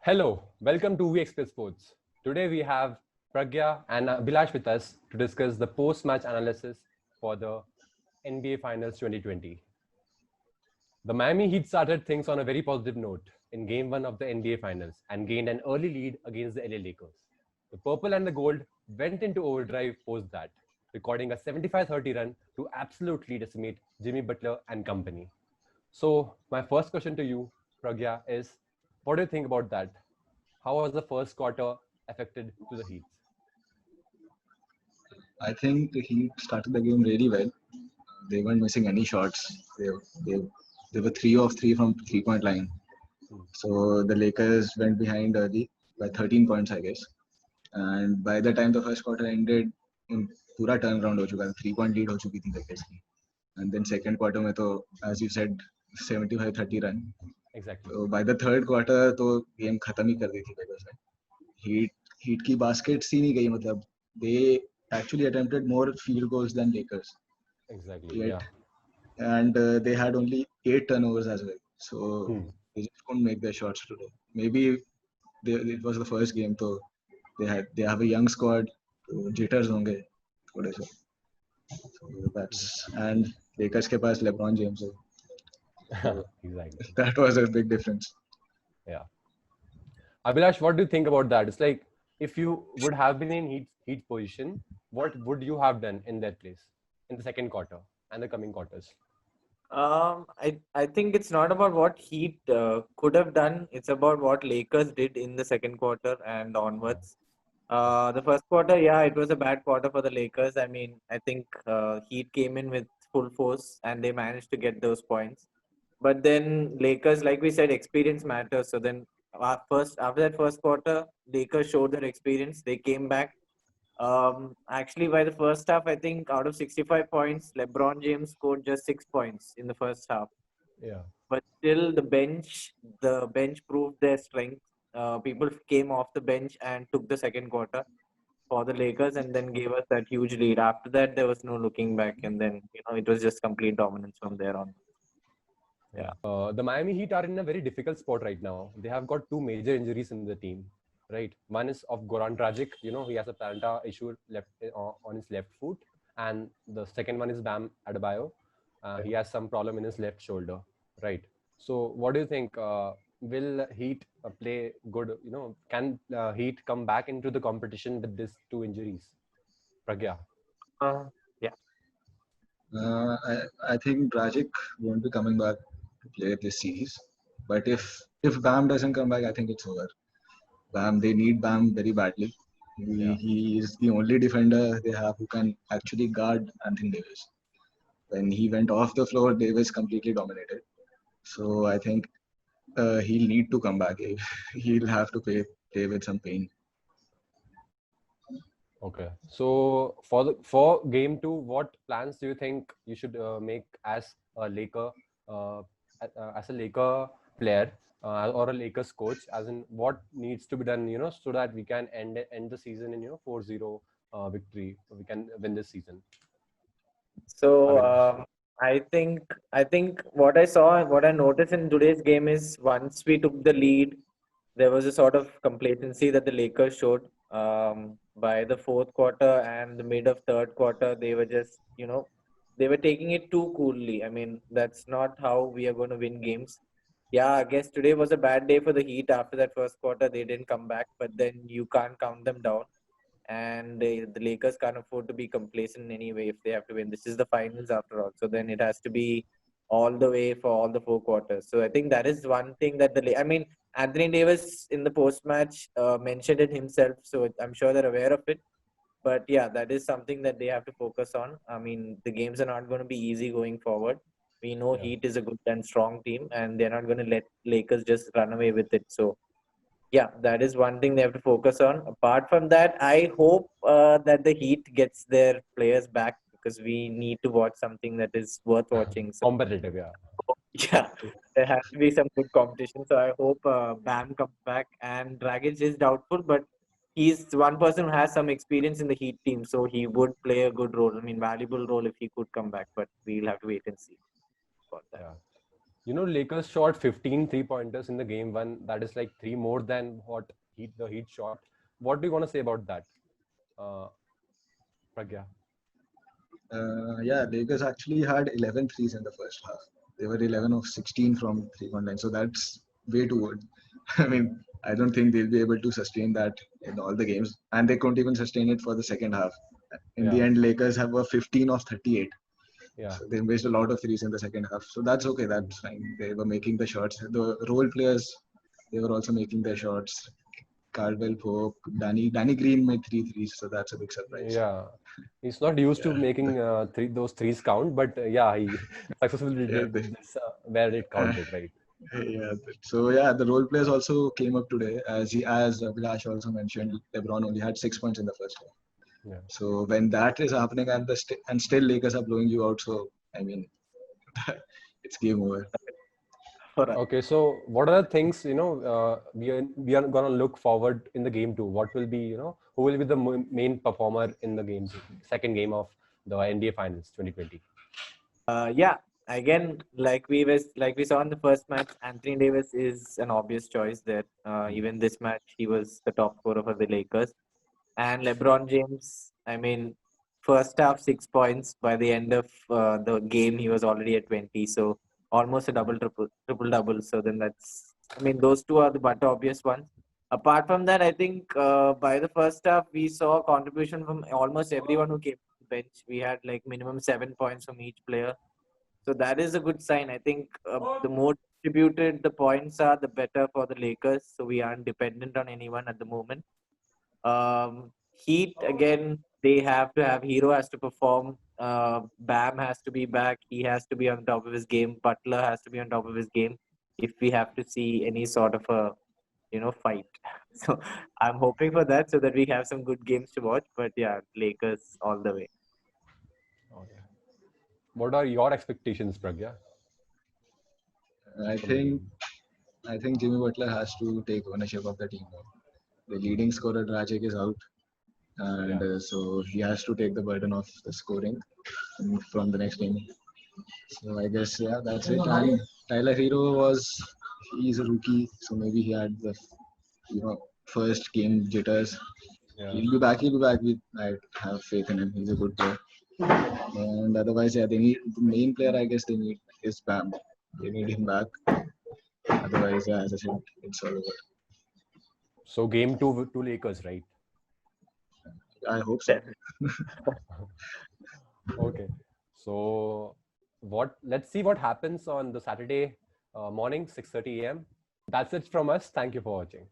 Hello, welcome to We Express Sports. Today we have Pragya and Abhilash with us to discuss the post-match analysis for the NBA Finals 2020. The Miami Heat started things on a very positive note in Game 1 of the NBA Finals and gained an early lead against the LA Lakers. The purple and the gold went into overdrive post that, recording a 75-30 run to absolutely decimate Jimmy Butler and company. So, my first question to you, Pragya, is what do you think about that? How was the first quarter affected to the Heat? I think the Heat started the game really well. They weren't missing any shots. They, they were 3 of 3 from 3 point line. Hmm. So the Lakers went behind early by 13 points, I guess. And by the time the first quarter ended, in पूरा turn around हो चुका था. 3 point lead हो चुकी थी Lakers की. And then second quarter में तो, as you said, 75-30 run. Exactly. So by the third quarter तो game खत्म ही कर दी थी Lakers ने. Heat की baskets ही नहीं गई मतलब. They actually attempted more field goals than Lakers. Exactly. Yet Yeah. and they had only 8 turnovers as well. So Hmm. they just couldn't make their shots today. Maybe it was the first game, so they have a young squad. So jitters होंगे थोड़े से. So that's and Lakers के पास LeBron James है. So Exactly. that was a big difference. Yeah. Abhilash, what do you think about that? It's like if you would have been in Heat position, what would you have done in that place in the second quarter and the coming quarters? I think it's not about what Heat could have done. It's about what Lakers did in the second quarter and onwards. The first quarter, yeah, it was a bad quarter for the Lakers. I mean, I think Heat came in with full force and they managed to get those points. But then Lakers, like we said, experience matters. So then first after that first quarter, Lakers showed their experience. They came back. Actually, by the first half, I think out of 65 points, LeBron James scored just 6 points in the first half. Yeah. But still, the bench proved their strength. People came off the bench and took the second quarter for the Lakers, and then gave us that huge lead. After that, there was no looking back, and then it was just complete dominance from there on. Yeah. The Miami Heat are in a very difficult spot right now. They have got two major injuries in the team, right? One is of Goran Dragic. He has a plantar issue left on his left foot, and the second one is Bam Adebayo. He has some problem in his left shoulder, right? So, what do you think? Will Heat play good? Can Heat come back into the competition with these two injuries? Pragya. Yeah. I think Dragic won't be coming back to play this series. But if Bam doesn't come back, I think it's over. They need Bam very badly. Yeah. He is the only defender they have who can actually guard Anthony Davis. When he went off the floor, Davis completely dominated. So I think he'll need to come back. He'll have to play with some pain. Okay. So for game two, what plans do you think you should make as a Laker, uh, as a Laker player or a Lakers coach? As in, what needs to be done, so that we can end the season in 4-0 victory. We can win this season. So Abhilash. I think what I noticed in today's game is once we took the lead, there was a sort of complacency that the Lakers showed. By the fourth quarter and the mid of third quarter, they were just they were taking it too coolly. I mean, that's not how we are going to win games. Yeah, I guess today was a bad day for the Heat. After that first quarter, they didn't come back, but then you can't count them down, and the Lakers can't afford to be complacent in any way if they have to win. This is the finals after all, so then it has to be all the way for all the four quarters. So I think that is one thing that I mean, Anthony Davis in the post match mentioned it himself, so I'm sure they're aware of it. But yeah, that is something that they have to focus on. I mean, the games are not going to be easy going forward. We know Yeah. Heat is a good and strong team, and they're not going to let Lakers just run away with it. So yeah, that is one thing they have to focus on. Apart from that, I hope that the Heat gets their players back because we need to watch something that is worth watching. So Competitive, yeah. yeah, there has to be some good competition. So I hope Bam comes back, and Dragic is doubtful, but he's one person who has some experience in the Heat team, so he would play a good role. I mean, valuable role if he could come back, but we'll have to wait and see about that. Yeah. Lakers shot 15 3-pointers in the game one. That is like 3 more than what the Heat shot. What do you want to say about that, Pragya? Yeah, Lakers actually had 11 threes in the first half. They were 11 of 16 from 3-point line. So that's way too good. I mean, I don't think they'll be able to sustain that in all the games. And they couldn't even sustain it for the second half. In the Yeah. end, Lakers have a 15 of 38. Yeah. So they missed a lot of threes in the second half. So that's okay. That's fine. They were making the shots. The role players, they were also making their shots. Caldwell Pope, Danny Green made 3 threes. So that's a big surprise. Yeah. He's not used to Yeah. making those threes count, but yeah, he successfully Yeah, did this where it counted, right? yeah. So yeah, the role players also came up today. As Vilash also mentioned, LeBron only had 6 points in the first half. Yeah. So when that is happening and and still Lakers are blowing you out, so I mean, it's game over. For us. Okay, so what are the things we are gonna look forward in the game to? What will be who will be the main performer in the game second game of the NBA Finals 2020? Yeah, again, like we saw in the first match, Anthony Davis is an obvious choice there. Even this match, he was the top scorer for the Lakers. And LeBron James, I mean, first half 6 points. By the end of the game, he was already at 20. So almost a triple double. So then I mean, those two are the but obvious ones. Apart from that, I think by the first half, we saw contribution from almost everyone who came to the bench. We had like minimum 7 points from each player. So that is a good sign. I think the more distributed the points are, the better for the Lakers. So we aren't dependent on anyone at the moment. Heat again, they have to have Hero has to perform. Bam has to be back. He has to be on top of his game. Butler has to be on top of his game. If we have to see any sort of a fight, so I'm hoping for that so that we have some good games to watch. But yeah, Lakers all the way. Okay. What are your expectations, Pragya? I from the think game? I think Jimmy Butler has to take ownership of the team now. The leading scorer Dragic is out, and Yeah. so he has to take the burden of the scoring from the next game. So I guess yeah, that's it. And Tyler Hero he's a rookie, so maybe he had the first game jitters. Yeah. He'll be back. He'll be back. I have faith in him. He's a good player. And otherwise, yeah, they need the main player. I guess they need is Bam. They need him back. Otherwise, yeah, as I said, it's all over. So game two Lakers, right? I hope so. Okay. So let's see what happens on the Saturday morning, 6:30 a.m. That's it from us. Thank you for watching.